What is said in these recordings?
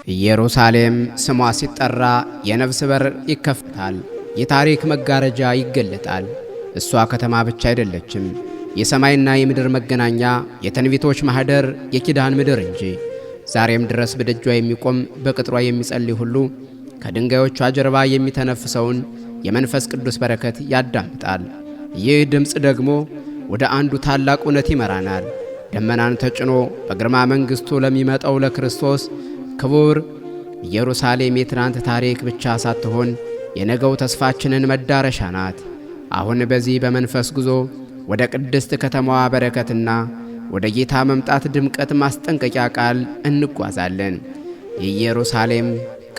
ኢየሩሳሌም ስሟ ሲጠራ የነፍስ በር ይከፈታል፣ የታሪክ መጋረጃ ይገለጣል። እሷ ከተማ ብቻ አይደለችም፣ የሰማይና የምድር መገናኛ፣ የትንቢቶች ማህደር፣ የኪዳን ምድር እንጂ። ዛሬም ድረስ በደጇ የሚቆም በቅጥሯ የሚጸልይ ሁሉ ከድንጋዮቿ ጀርባ የሚተነፍሰውን የመንፈስ ቅዱስ በረከት ያዳምጣል። ይህ ድምፅ ደግሞ ወደ አንዱ ታላቅ እውነት ይመራናል። ደመናን ተጭኖ በግርማ መንግሥቱ ለሚመጣው ለክርስቶስ ክቡር ኢየሩሳሌም የትናንት ታሪክ ብቻ ሳትሆን የነገው ተስፋችንን መዳረሻ ናት። አሁን በዚህ በመንፈስ ጉዞ ወደ ቅድስት ከተማዋ በረከትና ወደ ጌታ መምጣት ድምቀት ማስጠንቀቂያ ቃል እንጓዛለን። የኢየሩሳሌም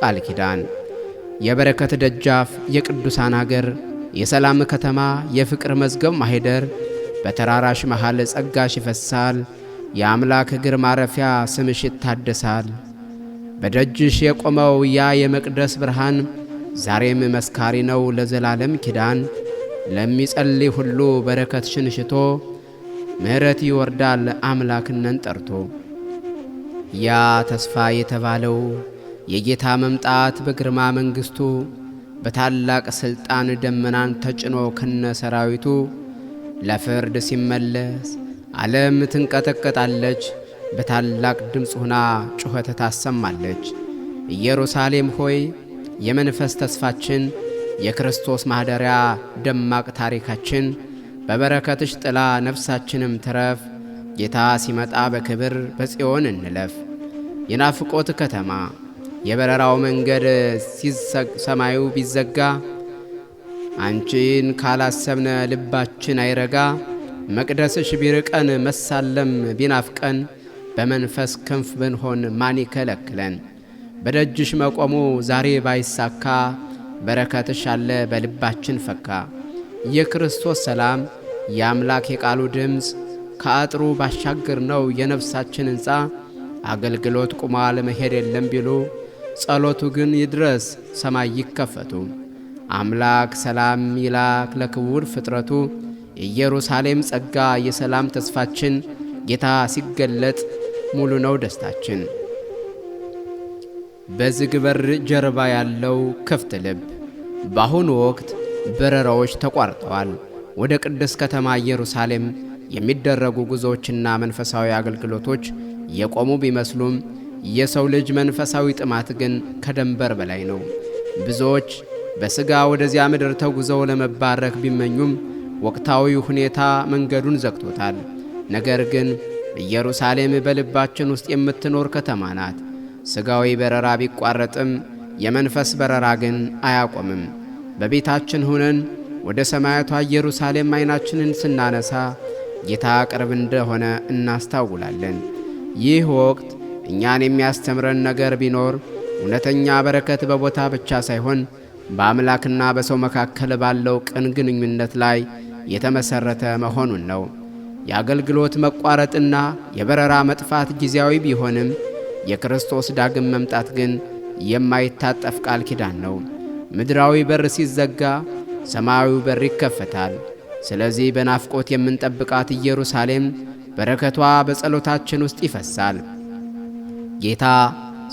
ቃል ኪዳን የበረከት ደጃፍ፣ የቅዱሳን አገር፣ የሰላም ከተማ፣ የፍቅር መዝገብ ማኅደር። በተራራሽ መሃል ጸጋሽ ይፈሳል፣ የአምላክ እግር ማረፊያ ስምሽ ይታደሳል። በደጅሽ የቆመው ያ የመቅደስ ብርሃን ዛሬም መስካሪ ነው ለዘላለም ኪዳን። ለሚጸልይ ሁሉ በረከትሽን ሽቶ ምሕረት ይወርዳል አምላክነን ጠርቶ። ያ ተስፋ የተባለው የጌታ መምጣት በግርማ መንግሥቱ በታላቅ ሥልጣን ደመናን ተጭኖ ከነ ሰራዊቱ ለፍርድ ሲመለስ ዓለም ትንቀጠቀጣለች፣ በታላቅ ድምፅ ሆና ጩኸት ታሰማለች። ኢየሩሳሌም ሆይ የመንፈስ ተስፋችን፣ የክርስቶስ ማኅደሪያ ደማቅ ታሪካችን፣ በበረከትሽ ጥላ ነፍሳችንም ትረፍ። ጌታ ሲመጣ በክብር በጽዮን እንለፍ። የናፍቆት ከተማ የበረራው መንገድ ሰማዩ ቢዘጋ አንቺን ካላሰብነ ልባችን አይረጋ። መቅደስሽ ቢርቀን መሳለም ቢናፍቀን በመንፈስ ክንፍ ብንሆን ማን ይከለክለን? በደጅሽ መቆሙ ዛሬ ባይሳካ በረከትሽ አለ በልባችን ፈካ። የክርስቶስ ሰላም የአምላክ የቃሉ ድምፅ ከአጥሩ ባሻገር ነው የነፍሳችን ሕንፃ። አገልግሎት ቁሟል መሄድ የለም ቢሉ ጸሎቱ ግን ይድረስ ሰማይ ይከፈቱ። አምላክ ሰላም ይላክ ለክቡር ፍጥረቱ። የኢየሩሳሌም ጸጋ የሰላም ተስፋችን፣ ጌታ ሲገለጥ ሙሉ ነው ደስታችን። በዝግ በር ጀርባ ያለው ክፍት ልብ። በአሁኑ ወቅት በረራዎች ተቋርጠዋል። ወደ ቅድስት ከተማ ኢየሩሳሌም የሚደረጉ ጉዞዎችና መንፈሳዊ አገልግሎቶች የቆሙ ቢመስሉም የሰው ልጅ መንፈሳዊ ጥማት ግን ከደንበር በላይ ነው። ብዙዎች በሥጋ ወደዚያ ምድር ተጉዘው ለመባረክ ቢመኙም ወቅታዊ ሁኔታ መንገዱን ዘግቶታል። ነገር ግን ኢየሩሳሌም በልባችን ውስጥ የምትኖር ከተማ ናት። ሥጋዊ በረራ ቢቋረጥም የመንፈስ በረራ ግን አያቆምም። በቤታችን ሆነን ወደ ሰማያቷ ኢየሩሳሌም ዓይናችንን ስናነሳ ጌታ ቅርብ እንደሆነ እናስታውላለን። ይህ ወቅት እኛን የሚያስተምረን ነገር ቢኖር እውነተኛ በረከት በቦታ ብቻ ሳይሆን በአምላክና በሰው መካከል ባለው ቅን ግንኙነት ላይ የተመሰረተ መሆኑን ነው። የአገልግሎት መቋረጥና የበረራ መጥፋት ጊዜያዊ ቢሆንም የክርስቶስ ዳግም መምጣት ግን የማይታጠፍ ቃል ኪዳን ነው። ምድራዊ በር ሲዘጋ ሰማያዊ በር ይከፈታል። ስለዚህ በናፍቆት የምንጠብቃት ኢየሩሳሌም በረከቷ በጸሎታችን ውስጥ ይፈሳል። ጌታ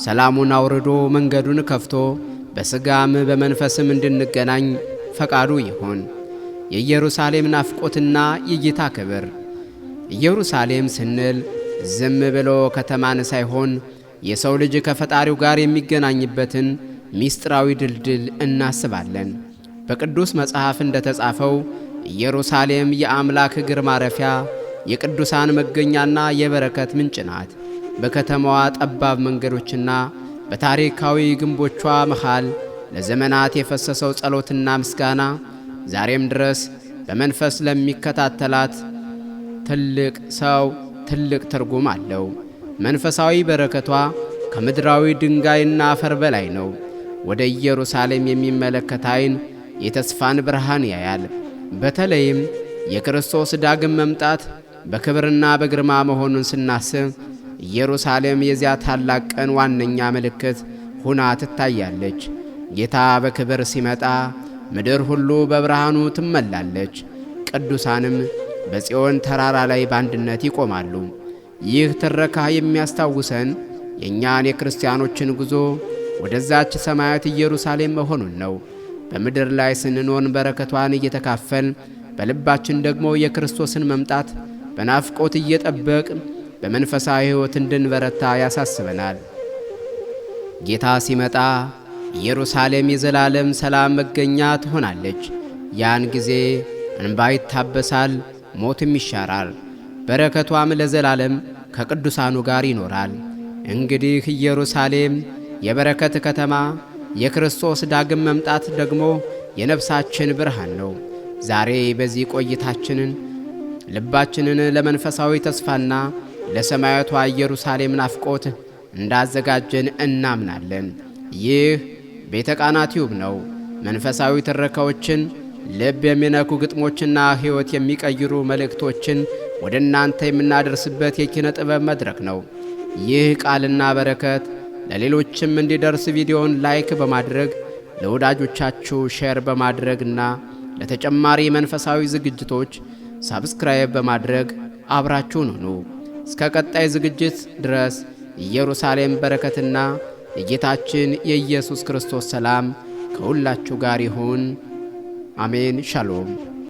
ሰላሙን አውርዶ መንገዱን ከፍቶ በሥጋም በመንፈስም እንድንገናኝ ፈቃዱ ይሁን። የኢየሩሳሌም ናፍቆትና የጌታ ክብር። ኢየሩሳሌም ስንል ዝም ብሎ ከተማን ሳይሆን የሰው ልጅ ከፈጣሪው ጋር የሚገናኝበትን ሚስጥራዊ ድልድል እናስባለን። በቅዱስ መጽሐፍ እንደተጻፈው ኢየሩሳሌም የአምላክ እግር ማረፊያ፣ የቅዱሳን መገኛና የበረከት ምንጭ ናት። በከተማዋ ጠባብ መንገዶችና በታሪካዊ ግንቦቿ መሃል ለዘመናት የፈሰሰው ጸሎትና ምስጋና ዛሬም ድረስ በመንፈስ ለሚከታተላት ትልቅ ሰው ትልቅ ትርጉም አለው። መንፈሳዊ በረከቷ ከምድራዊ ድንጋይና አፈር በላይ ነው። ወደ ኢየሩሳሌም የሚመለከት ዓይን የተስፋን ብርሃን ያያል። በተለይም የክርስቶስ ዳግም መምጣት በክብርና በግርማ መሆኑን ስናስብ ኢየሩሳሌም የዚያ ታላቅ ቀን ዋነኛ ምልክት ሁና ትታያለች። ጌታ በክብር ሲመጣ ምድር ሁሉ በብርሃኑ ትመላለች። ቅዱሳንም በጽዮን ተራራ ላይ በአንድነት ይቆማሉ። ይህ ትረካ የሚያስታውሰን የእኛን የክርስቲያኖችን ጉዞ ወደዛች ሰማያዊት ኢየሩሳሌም መሆኑን ነው። በምድር ላይ ስንኖር በረከቷን እየተካፈል በልባችን ደግሞ የክርስቶስን መምጣት በናፍቆት እየጠበቅን በመንፈሳዊ ሕይወት እንድንበረታ ያሳስበናል። ጌታ ሲመጣ ኢየሩሳሌም የዘላለም ሰላም መገኛ ትሆናለች። ያን ጊዜ እንባ ይታበሳል፣ ሞትም ይሻራል፣ በረከቷም ለዘላለም ከቅዱሳኑ ጋር ይኖራል። እንግዲህ ኢየሩሳሌም የበረከት ከተማ፣ የክርስቶስ ዳግም መምጣት ደግሞ የነፍሳችን ብርሃን ነው። ዛሬ በዚህ ቆይታችንን ልባችንን ለመንፈሳዊ ተስፋና ለሰማያዊቷ ኢየሩሳሌም ናፍቆት እንዳዘጋጀን እናምናለን። ይህ ቤተ ቃና ቲዩብ ነው። መንፈሳዊ ትረካዎችን፣ ልብ የሚነኩ ግጥሞችና ሕይወት የሚቀይሩ መልእክቶችን ወደ እናንተ የምናደርስበት የኪነ ጥበብ መድረክ ነው። ይህ ቃልና በረከት ለሌሎችም እንዲደርስ ቪዲዮውን ላይክ በማድረግ ለወዳጆቻችሁ ሼር በማድረግና ለተጨማሪ መንፈሳዊ ዝግጅቶች ሳብስክራይብ በማድረግ አብራችሁን ሁኑ። እስከ ቀጣይ ዝግጅት ድረስ ኢየሩሳሌም በረከትና የጌታችን የኢየሱስ ክርስቶስ ሰላም ከሁላችሁ ጋር ይሁን። አሜን። ሻሎም